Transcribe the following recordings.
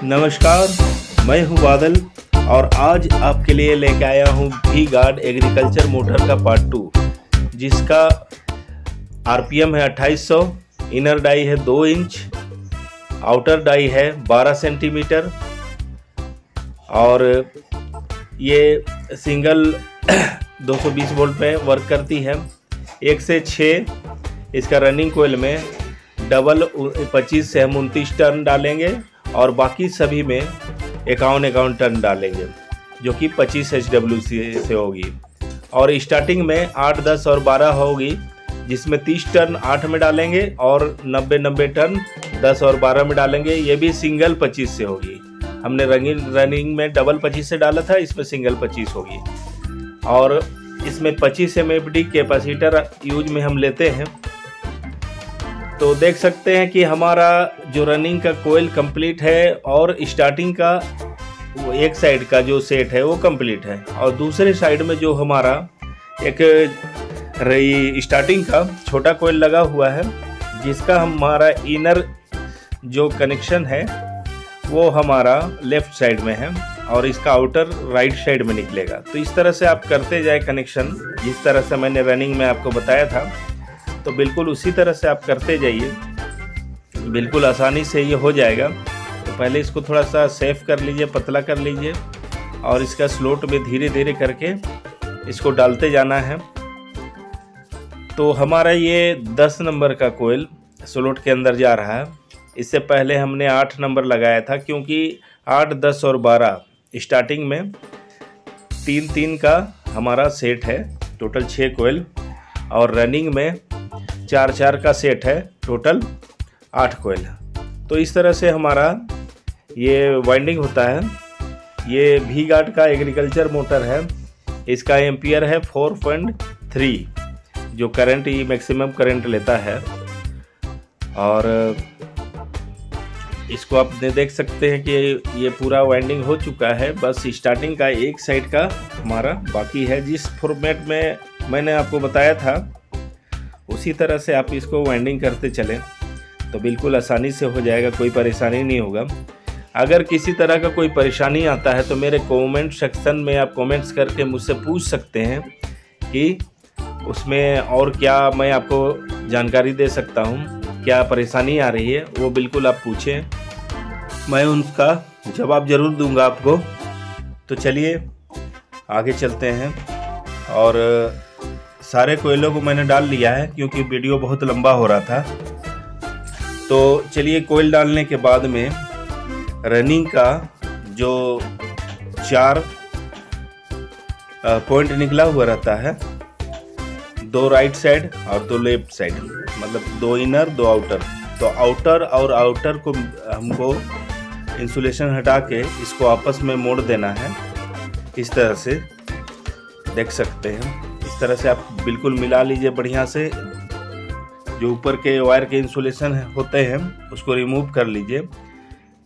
नमस्कार, मैं हूं बादल और आज आपके लिए लेके आया हूं वी गार्ड एग्रीकल्चर मोटर का पार्ट 2, जिसका आरपीएम है 2800, इनर डाई है 2 इंच, आउटर डाई है 12 सेंटीमीटर और ये सिंगल 220 वोल्ट पे वर्क करती है। 1 से 6 इसका रनिंग कोयल में डबल 25 से हम 29 टर्न डालेंगे और बाकी सभी में 51 टर्न डालेंगे, जो कि 25 HWC से होगी। और स्टार्टिंग में 8, 10 और 12 होगी, जिसमें 30 टर्न 8 में डालेंगे और 90 टर्न 10 और 12 में डालेंगे। ये भी सिंगल 25 से होगी। हमने रनिंग में डबल 25 से डाला था, इसमें सिंगल 25 होगी। और इसमें 25 MFD कैपेसिटर यूज में हम लेते हैं। तो देख सकते हैं कि हमारा जो रनिंग का कोयल कंप्लीट है और स्टार्टिंग का वो एक साइड का जो सेट है वो कंप्लीट है, और दूसरे साइड में जो हमारा एक स्टार्टिंग का छोटा कोयल लगा हुआ है, जिसका हमारा इनर जो कनेक्शन है वो हमारा लेफ्ट साइड में है और इसका आउटर राइट साइड में निकलेगा। तो इस तरह से आप करते जाए कनेक्शन, जिस तरह से मैंने रनिंग में आपको बताया था, तो बिल्कुल उसी तरह से आप करते जाइए, बिल्कुल आसानी से ये हो जाएगा। तो पहले इसको थोड़ा सा सेफ कर लीजिए, पतला कर लीजिए और इसका स्लोट में धीरे धीरे करके इसको डालते जाना है। तो हमारा ये 10 नंबर का कोयल स्लोट के अंदर जा रहा है। इससे पहले हमने 8 नंबर लगाया था, क्योंकि 8, 10 और 12 स्टार्टिंग में 3-3 का हमारा सेट है, टोटल 6 कोयल, और रनिंग में 4-4 का सेट है, टोटल 8 कोयल। तो इस तरह से हमारा ये वाइंडिंग होता है। ये वी गार्ड का एग्रीकल्चर मोटर है। इसका एम्पियर है 4.3, जो करंट ये मैक्सिमम करंट लेता है। और इसको आप देख सकते हैं कि ये पूरा वाइंडिंग हो चुका है, बस स्टार्टिंग का एक साइड का हमारा बाकी है। जिस फॉर्मेट में मैंने आपको बताया था उसी तरह से आप इसको वाइंडिंग करते चलें तो बिल्कुल आसानी से हो जाएगा, कोई परेशानी नहीं होगा। अगर किसी तरह का कोई परेशानी आता है तो मेरे कमेंट सेक्शन में आप कमेंट्स करके मुझसे पूछ सकते हैं कि उसमें और क्या मैं आपको जानकारी दे सकता हूँ, क्या परेशानी आ रही है, वो बिल्कुल आप पूछें, मैं उनका जवाब ज़रूर दूंगा आपको। तो चलिए आगे चलते हैं। और सारे कोयलों को मैंने डाल लिया है, क्योंकि वीडियो बहुत लंबा हो रहा था। तो चलिए, कोयल डालने के बाद में रनिंग का जो 4 पॉइंट निकला हुआ रहता है, 2 राइट साइड और 2 लेफ्ट साइड, मतलब 2 इनर 2 आउटर। तो आउटर और आउटर को हमको इंसुलेशन हटा के इसको आपस में मोड़ देना है। इस तरह से देख सकते हैं, इस तरह से आप बिल्कुल मिला लीजिए बढ़िया से। जो ऊपर के वायर के इंसुलेशन होते हैं उसको रिमूव कर लीजिए,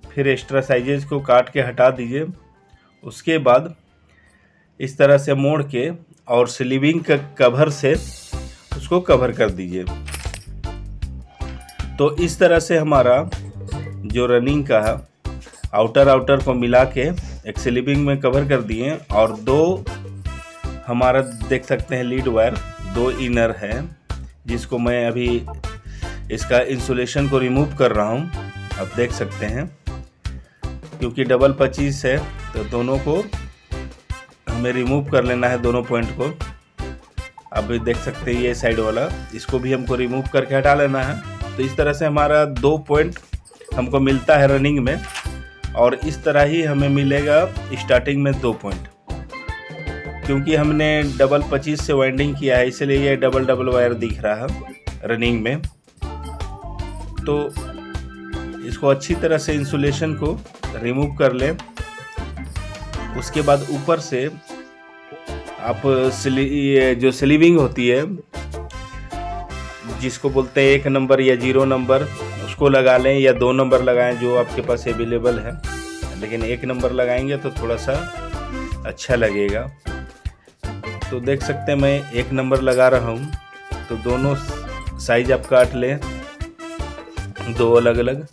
फिर एक्स्ट्रा साइजेज को काट के हटा दीजिए। उसके बाद इस तरह से मोड़ के और स्लीविंग का कवर से उसको कवर कर दीजिए। तो इस तरह से हमारा जो रनिंग का आउटर को मिला के एक स्लीविंग में कवर कर दिए, और 2 हमारा देख सकते हैं लीड वायर, 2 इनर है, जिसको मैं अभी इसका इंसुलेशन को रिमूव कर रहा हूँ। आप देख सकते हैं, क्योंकि डबल 25 है तो दोनों को हमें रिमूव कर लेना है, दोनों पॉइंट को। अब देख सकते हैं ये साइड वाला, इसको भी हमको रिमूव करके हटा लेना है। तो इस तरह से हमारा 2 पॉइंट हमको मिलता है रनिंग में, और इस तरह ही हमें मिलेगा स्टार्टिंग में 2 पॉइंट। क्योंकि हमने डबल 25 से वाइंडिंग किया है, इसलिए ये डबल वायर दिख रहा है रनिंग में। तो इसको अच्छी तरह से इंसुलेशन को रिमूव कर लें। उसके बाद ऊपर से आप जो स्लीविंग होती है, जिसको बोलते हैं 1 नंबर या 0 नंबर, उसको लगा लें, या 2 नंबर लगाएं जो आपके पास अवेलेबल है। लेकिन 1 नंबर लगाएंगे तो थोड़ा सा अच्छा लगेगा। तो देख सकते हैं मैं 1 नंबर लगा रहा हूँ। तो दोनों साइज आप काट लें, 2 अलग अलग,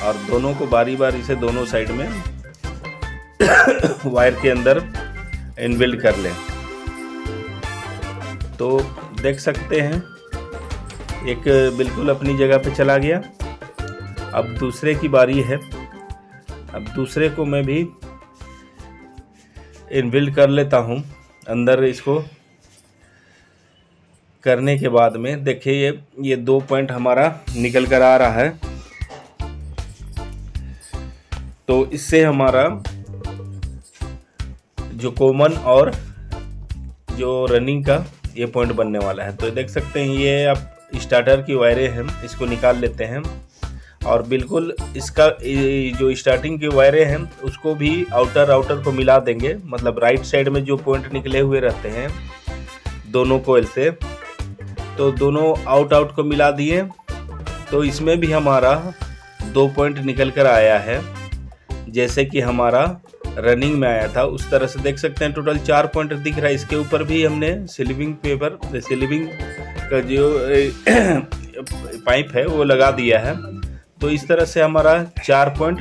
और दोनों को बारी बारी से दोनों साइड में वायर के अंदर इनबिल्ड कर लें। तो देख सकते हैं एक बिल्कुल अपनी जगह पे चला गया। अब दूसरे की बारी है। अब दूसरे को मैं भी इनबिल्ड कर लेता हूँ अंदर। इसको करने के बाद में देखिए ये 2 पॉइंट हमारा निकल कर आ रहा है। तो इससे हमारा जो कॉमन और जो रनिंग का ये पॉइंट बनने वाला है। तो देख सकते हैं ये आप स्टार्टर की वायरें हैं, इसको निकाल लेते हैं और बिल्कुल इसका जो स्टार्टिंग की वायरें हैं उसको भी आउटर को मिला देंगे। मतलब राइट साइड में जो पॉइंट निकले हुए रहते हैं दोनों कोयल से, तो दोनों आउट को मिला दिए। तो इसमें भी हमारा 2 पॉइंट निकल कर आया है, जैसे कि हमारा रनिंग में आया था उस तरह से। देख सकते हैं टोटल 4 पॉइंट दिख रहा है। इसके ऊपर भी हमने सिल्विंग का जो पाइप है वो लगा दिया है। तो इस तरह से हमारा 4 पॉइंट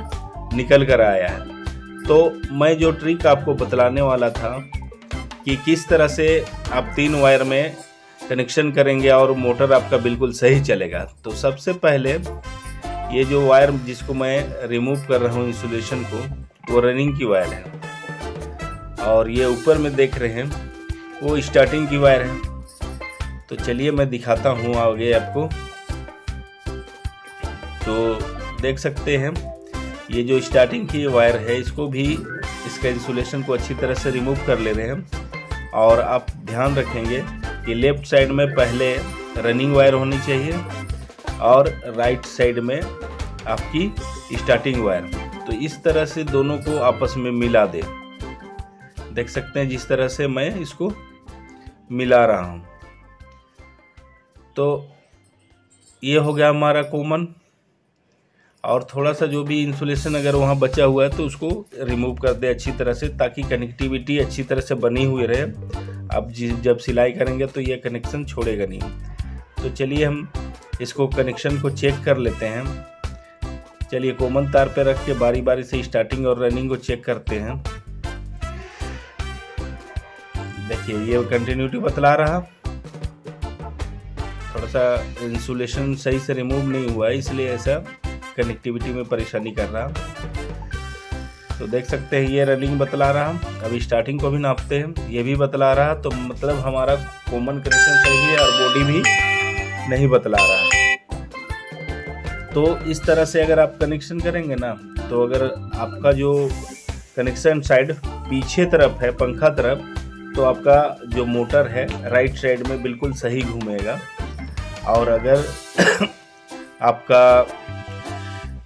निकल कर आया है। तो मैं जो ट्रिक आपको बतलाने वाला था कि किस तरह से आप 3 वायर में कनेक्शन करेंगे और मोटर आपका बिल्कुल सही चलेगा। तो सबसे पहले ये जो वायर जिसको मैं रिमूव कर रहा हूँ इंसुलेशन को, वो रनिंग की वायर है और ये ऊपर में देख रहे हैं वो स्टार्टिंग की वायर है। तो चलिए मैं दिखाता हूँ आगे आपको। तो देख सकते हैं ये जो स्टार्टिंग की वायर है इसको भी, इसका इंसुलेशन को अच्छी तरह से रिमूव कर ले रहे हैं। और आप ध्यान रखेंगे कि लेफ्ट साइड में पहले रनिंग वायर होनी चाहिए और राइट साइड में आपकी स्टार्टिंग वायर। तो इस तरह से दोनों को आपस में मिला दे। देख सकते हैं जिस तरह से मैं इसको मिला रहा हूँ। तो ये हो गया हमारा कॉमन। और थोड़ा सा जो भी इंसुलेशन अगर वहाँ बचा हुआ है तो उसको रिमूव कर दे अच्छी तरह से, ताकि कनेक्टिविटी अच्छी तरह से बनी हुई रहे। अब जब सिलाई करेंगे तो ये कनेक्शन छोड़ेगा नहीं। तो चलिए हम इसको कनेक्शन को चेक कर लेते हैं। चलिए कॉमन तार पे रख के बारी बारी से स्टार्टिंग और रनिंग को चेक करते हैं। देखिए ये कंटिन्यूटी बतला रहा, थोड़ा सा इंसुलेशन सही से रिमूव नहीं हुआ है इसलिए ऐसा कनेक्टिविटी में परेशानी कर रहा। तो देख सकते हैं ये रनिंग बतला रहा। अभी स्टार्टिंग को भी नापते हैं, ये भी बतला रहा। तो मतलब हमारा कॉमन कनेक्शन सही है और बॉडी भी नहीं बतला रहा है। तो इस तरह से अगर आप कनेक्शन करेंगे ना, तो अगर आपका जो कनेक्शन साइड पीछे तरफ है पंखा तरफ, तो आपका जो मोटर है राइट साइड में बिल्कुल सही घूमेगा। और अगर आपका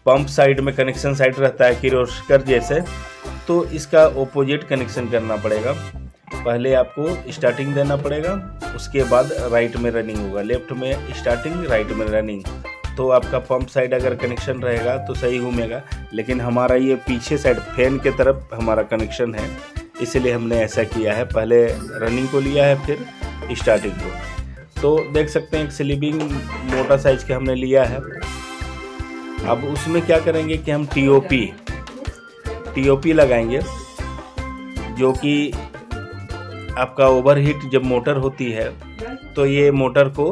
पंप साइड में कनेक्शन साइड रहता है किर्लोस्कर जैसे, तो इसका ऑपोजिट कनेक्शन करना पड़ेगा। पहले आपको स्टार्टिंग देना पड़ेगा, उसके बाद राइट में रनिंग होगा। लेफ्ट में स्टार्टिंग, राइट में रनिंग। तो आपका पंप साइड अगर कनेक्शन रहेगा तो सही घूमेगा। लेकिन हमारा ये पीछे साइड फैन के तरफ हमारा कनेक्शन है, इसलिए हमने ऐसा किया है। पहले रनिंग को लिया है फिर स्टार्टिंग को। तो देख सकते हैं एक स्लीपिंग मोटा साइज का हमने लिया है। अब उसमें क्या करेंगे कि हम टीओपी लगाएंगे, जो कि आपका ओवरहीट जब मोटर होती है तो ये मोटर को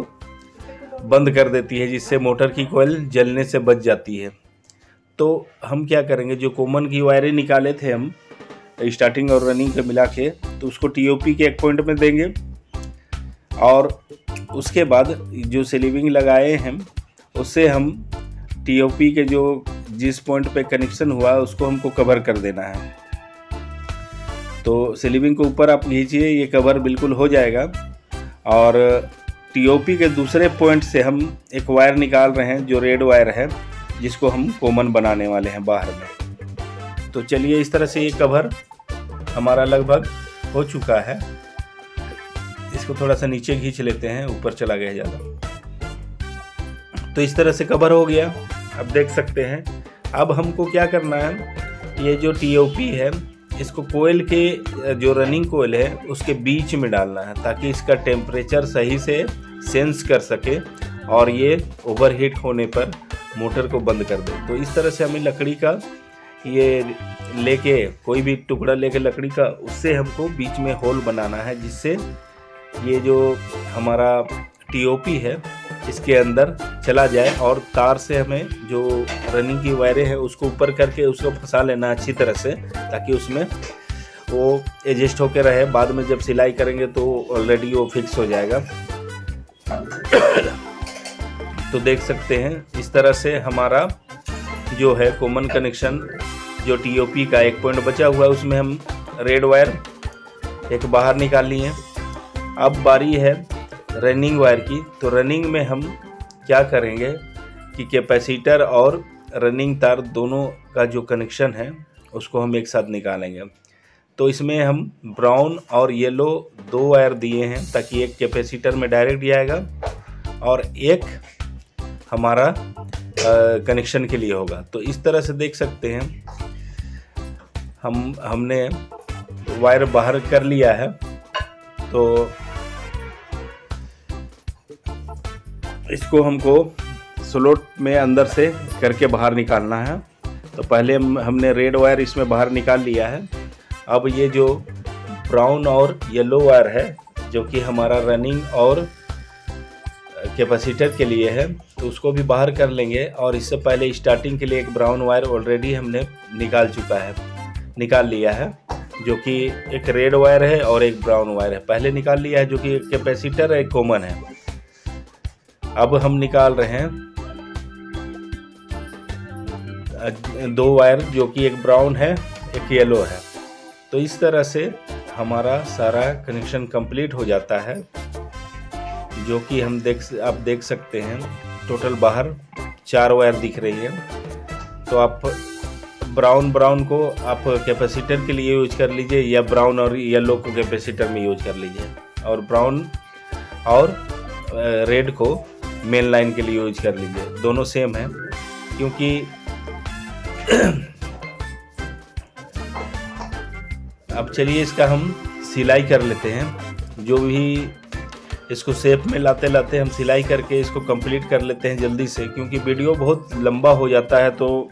बंद कर देती है, जिससे मोटर की कॉइल जलने से बच जाती है। तो हम क्या करेंगे, जो कॉमन की वायरें निकाले थे हम स्टार्टिंग और रनिंग के मिला के, तो उसको टीओपी के एक पॉइंट में देंगे और उसके बाद जो स्लीविंग लगाए हैं उससे हम टीओपी के जो जिस पॉइंट पे कनेक्शन हुआ है उसको हमको कवर कर देना है। तो स्लीविंग को ऊपर आप खींचिए, ये कवर बिल्कुल हो जाएगा। और टीओपी के दूसरे पॉइंट से हम एक वायर निकाल रहे हैं जो रेड वायर है, जिसको हम कॉमन बनाने वाले हैं बाहर में। तो चलिए इस तरह से ये कवर हमारा लगभग हो चुका है। इसको थोड़ा सा नीचे खींच लेते हैं, ऊपर चला गया ज़्यादा। तो इस तरह से कवर हो गया। अब देख सकते हैं। अब हमको क्या करना है, ये जो टीओपी है इसको कोयल के जो रनिंग कोयल है उसके बीच में डालना है, ताकि इसका टेम्परेचर सही से सेंस कर सके और ये ओवरहीट होने पर मोटर को बंद कर दे। तो इस तरह से हमें लकड़ी का ये लेके, कोई भी टुकड़ा लेके लकड़ी का, उससे हमको बीच में होल बनाना है, जिससे ये जो हमारा टीओपी है इसके अंदर चला जाए, और तार से हमें जो रनिंग की वायरें हैं उसको ऊपर करके उसको फंसा लेना अच्छी तरह से, ताकि उसमें वो एडजस्ट होकर रहे। बाद में जब सिलाई करेंगे तो ऑलरेडी वो फिक्स हो जाएगा। तो देख सकते हैं इस तरह से हमारा जो है कॉमन कनेक्शन, जो टीओपी का एक पॉइंट बचा हुआ है उसमें हम रेड वायर एक बाहर निकाल लिए। अब बारी है रनिंग वायर की। तो रनिंग में हम क्या करेंगे कि कैपेसिटर और रनिंग तार दोनों का जो कनेक्शन है उसको हम एक साथ निकालेंगे। तो इसमें हम ब्राउन और येलो 2 वायर दिए हैं, ताकि एक कैपेसिटर में डायरेक्ट जाएगा और एक हमारा कनेक्शन के लिए होगा। तो इस तरह से देख सकते हैं हमने वायर बाहर कर लिया है। तो इसको हमको स्लॉट में अंदर से करके बाहर निकालना है। तो पहले हमने रेड वायर इसमें बाहर निकाल लिया है। अब ये जो ब्राउन और येलो वायर है जो कि हमारा रनिंग और कैपेसिटर के लिए है, तो उसको भी बाहर कर लेंगे। और इससे पहले स्टार्टिंग के लिए एक ब्राउन वायर ऑलरेडी हमने निकाल लिया है, जो कि एक रेड वायर है और एक ब्राउन वायर है, पहले निकाल लिया है, जो कि एक कैपेसिटर एक कॉमन है। अब हम निकाल रहे हैं 2 वायर, जो कि एक ब्राउन है एक येलो है। तो इस तरह से हमारा सारा कनेक्शन कंप्लीट हो जाता है, जो कि आप देख सकते हैं टोटल बाहर 4 वायर दिख रही है। तो आप ब्राउन को आप कैपेसिटर के लिए यूज कर लीजिए, या ब्राउन और येलो को कैपेसिटर में यूज कर लीजिए, और ब्राउन और रेड को मेन लाइन के लिए यूज कर लीजिए। दोनों सेम है, क्योंकि अब चलिए इसका हम सिलाई कर लेते हैं। जो भी इसको शेप में लाते हम सिलाई करके इसको कंप्लीट कर लेते हैं जल्दी से, क्योंकि वीडियो बहुत लंबा हो जाता है तो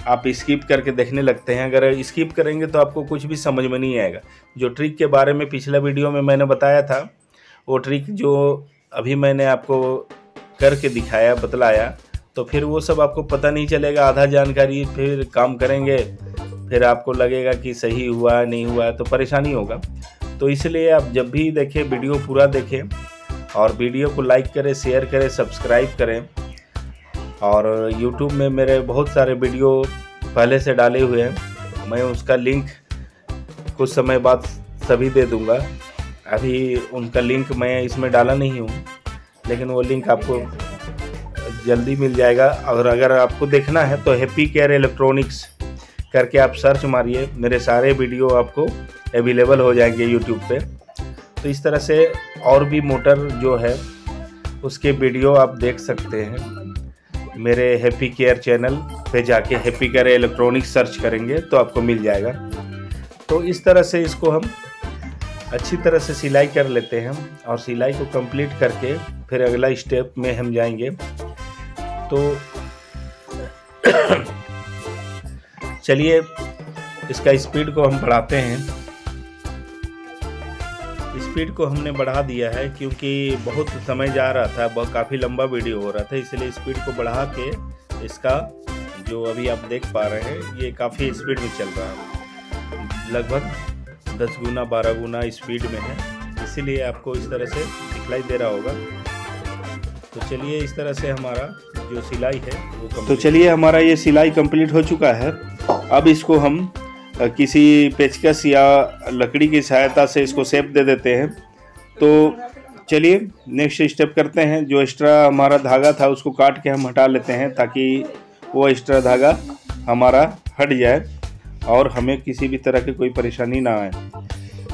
आप स्किप करके देखने लगते हैं। अगर स्किप करेंगे तो आपको कुछ भी समझ में नहीं आएगा। जो ट्रिक के बारे में पिछला वीडियो में मैंने बताया था, वो ट्रिक जो अभी मैंने आपको करके दिखाया, बतलाया, तो फिर वो सब आपको पता नहीं चलेगा। आधा जानकारी फिर काम करेंगे, फिर आपको लगेगा कि सही हुआ नहीं हुआ, तो परेशानी होगा। तो इसलिए आप जब भी देखें वीडियो पूरा देखें, और वीडियो को लाइक करें, शेयर करें, सब्सक्राइब करें। और YouTube में मेरे बहुत सारे वीडियो पहले से डाले हुए हैं, मैं उसका लिंक कुछ समय बाद सभी दे दूंगा। अभी उनका लिंक मैं इसमें डाला नहीं हूँ, लेकिन वो लिंक आपको जल्दी मिल जाएगा। और अगर आपको देखना है तो हैप्पी केयर इलेक्ट्रॉनिक्स करके आप सर्च मारिए, मेरे सारे वीडियो आपको अवेलेबल हो जाएंगे YouTube पे। तो इस तरह से और भी मोटर जो है उसके वीडियो आप देख सकते हैं। मेरे हैप्पी केयर चैनल पे जाके हैप्पी केयर इलेक्ट्रॉनिक्स सर्च करेंगे तो आपको मिल जाएगा। तो इस तरह से इसको हम अच्छी तरह से सिलाई कर लेते हैं, और सिलाई को कंप्लीट करके फिर अगला स्टेप में हम जाएंगे। तो चलिए इसका स्पीड को हम बढ़ाते हैं। स्पीड को हमने बढ़ा दिया है, क्योंकि बहुत समय जा रहा था, बहुत काफ़ी लंबा वीडियो हो रहा था, इसलिए स्पीड को बढ़ा के इसका जो अभी आप देख पा रहे हैं ये काफ़ी स्पीड में चल रहा है, लगभग 10 गुना 12 गुना स्पीड में है, इसीलिए आपको इस तरह से दिखलाई दे रहा होगा। तो चलिए इस तरह से हमारा जो सिलाई है वो तो चलिए हमारा ये सिलाई कंप्लीट हो चुका है। अब इसको हम किसी पेचकस या लकड़ी की सहायता से इसको शेप दे देते हैं। तो चलिए नेक्स्ट स्टेप करते हैं। जो एक्स्ट्रा हमारा धागा था उसको काट के हम हटा लेते हैं, ताकि वो एक्स्ट्रा धागा हमारा हट जाए और हमें किसी भी तरह की कोई परेशानी ना आए।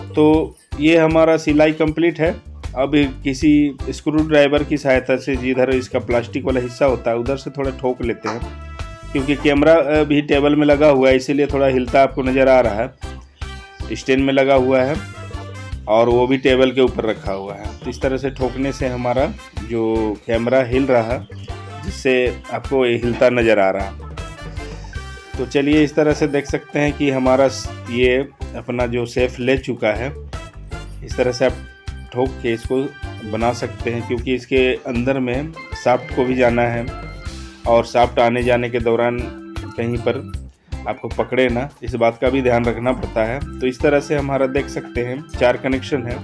तो ये हमारा सिलाई कंप्लीट है। अब किसी स्क्रू ड्राइवर की सहायता से जिधर इसका प्लास्टिक वाला हिस्सा होता है उधर से थोड़ा ठोक लेते हैं, क्योंकि कैमरा भी टेबल में लगा हुआ है इसीलिए थोड़ा हिलता आपको नज़र आ रहा है। स्टैंड में लगा हुआ है और वो भी टेबल के ऊपर रखा हुआ है। तो इस तरह से ठोकने से हमारा जो कैमरा हिल रहा, जिससे आपको ये हिलता नज़र आ रहा। तो चलिए इस तरह से देख सकते हैं कि हमारा ये अपना जो शेप ले चुका है। इस तरह से आप ठोक के इसको बना सकते हैं, क्योंकि इसके अंदर में शाफ्ट को भी जाना है और शाफ्ट आने जाने के दौरान कहीं पर आपको पकड़े ना, इस बात का भी ध्यान रखना पड़ता है। तो इस तरह से हमारा देख सकते हैं 4 कनेक्शन है,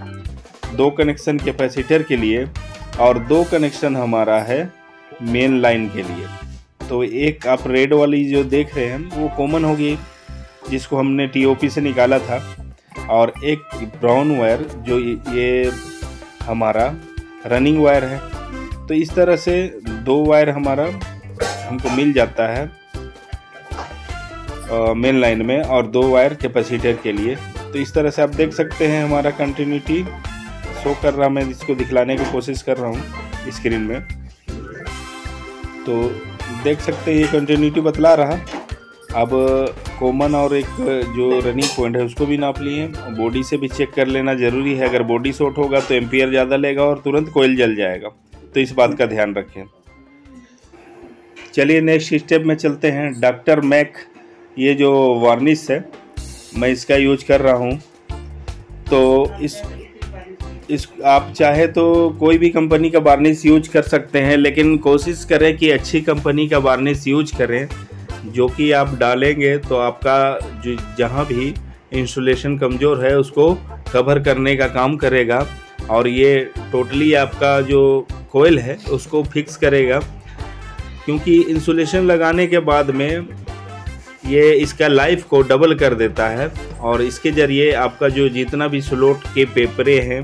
2 कनेक्शन कैपेसिटर के लिए और 2 कनेक्शन हमारा है मेन लाइन के लिए। तो एक आप रेड वाली जो देख रहे हैं वो कॉमन होगी, जिसको हमने टीओपी से निकाला था, और एक ब्राउन वायर जो ये हमारा रनिंग वायर है। तो इस तरह से 2 वायर हमारा हमको मिल जाता है मेन लाइन में और 2 वायर कैपेसिटर के लिए। तो इस तरह से आप देख सकते हैं हमारा कंटिन्यूटी शो कर रहा, मैं इसको दिखलाने की कोशिश कर रहा हूँ स्क्रीन में। तो देख सकते हैं ये कंटिन्यूटी बतला रहा। अब कॉमन और एक जो रनिंग पॉइंट है उसको भी नाप लिए, बॉडी से भी चेक कर लेना ज़रूरी है। अगर बॉडी शॉर्ट होगा तो एम्पियर ज़्यादा लेगा और तुरंत कोयल जल जाएगा, तो इस बात का ध्यान रखें। चलिए नेक्स्ट स्टेप में चलते हैं। डॉक्टर मैक ये जो वार्निश है मैं इसका यूज कर रहा हूँ। तो इस आप चाहे तो कोई भी कंपनी का वार्निश यूज कर सकते हैं, लेकिन कोशिश करें कि अच्छी कंपनी का वार्निश यूज करें, जो कि आप डालेंगे तो आपका जो जहाँ भी इंसुलेशन कमज़ोर है उसको कवर करने का काम करेगा और ये टोटली आपका जो कोयल है उसको फिक्स करेगा। क्योंकि इंसुलेशन लगाने के बाद में ये इसका लाइफ को डबल कर देता है और इसके ज़रिए आपका जो जितना भी स्लॉट के पेपरे हैं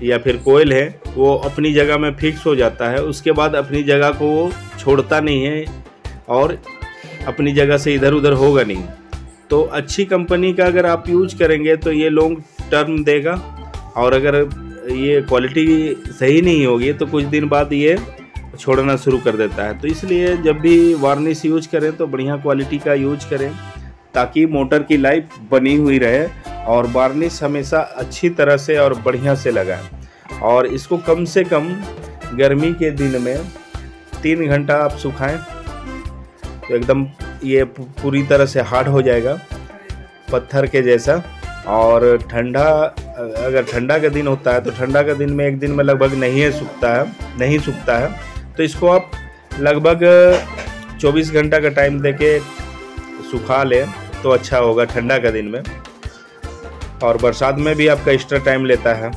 या फिर कोयल है वो अपनी जगह में फिक्स हो जाता है। उसके बाद अपनी जगह को वो छोड़ता नहीं है और अपनी जगह से इधर उधर होगा नहीं। तो अच्छी कंपनी का अगर आप यूज करेंगे तो ये लॉन्ग टर्म देगा, और अगर ये क्वालिटी सही नहीं होगी तो कुछ दिन बाद ये छोड़ना शुरू कर देता है। तो इसलिए जब भी वार्निश यूज करें तो बढ़िया क्वालिटी का यूज करें, ताकि मोटर की लाइफ बनी हुई रहे और वार्निश हमेशा अच्छी तरह से और बढ़िया से लगाएं। और इसको कम से कम गर्मी के दिन में 3 घंटा आप सुखाएं तो एकदम ये पूरी तरह से हार्ड हो जाएगा, पत्थर के जैसा। और अगर ठंडा का दिन होता है तो ठंडा का दिन में एक दिन में लगभग नहीं सूखता है। तो इसको आप लगभग 24 घंटा का टाइम देके सुखा लें तो अच्छा होगा ठंडा का दिन में। और बरसात में भी आपका एक्स्ट्रा टाइम लेता है।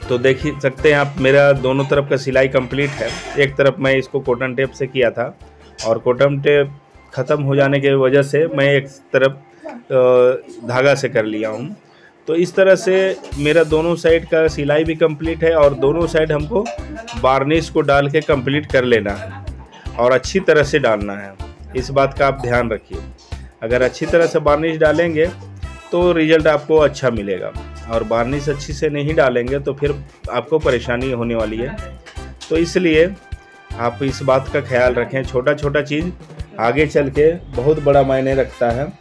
तो देख ही सकते हैं आप, मेरा दोनों तरफ का सिलाई कंप्लीट है। एक तरफ मैं इसको कॉटन टेप से किया था और कॉटन टेप ख़त्म हो जाने की वजह से मैं एक तरफ धागा से कर लिया हूँ। तो इस तरह से मेरा दोनों साइड का सिलाई भी कंप्लीट है और दोनों साइड हमको वार्निश को डाल के कंप्लीट कर लेना है और अच्छी तरह से डालना है। इस बात का आप ध्यान रखिए। अगर अच्छी तरह से वार्निश डालेंगे तो रिजल्ट आपको अच्छा मिलेगा, और वार्निश अच्छी से नहीं डालेंगे तो फिर आपको परेशानी होने वाली है। तो इसलिए आप इस बात का ख्याल रखें, छोटा छोटा चीज़ आगे चल के बहुत बड़ा मायने रखता है।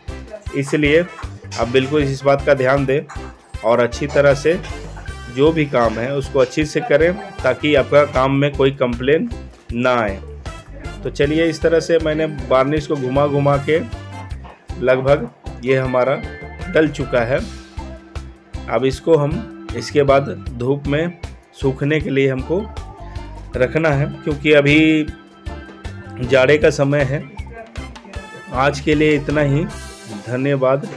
इसलिए आप बिल्कुल इस बात का ध्यान दें और अच्छी तरह से जो भी काम है उसको अच्छी से करें, ताकि आपका काम में कोई कंप्लेन ना आए। तो चलिए इस तरह से मैंने वार्निश को घुमा घुमा के लगभग ये हमारा डल चुका है। अब इसको हम इसके बाद धूप में सूखने के लिए हमको रखना है, क्योंकि अभी जाड़े का समय है। आज के लिए इतना ही, धन्यवाद।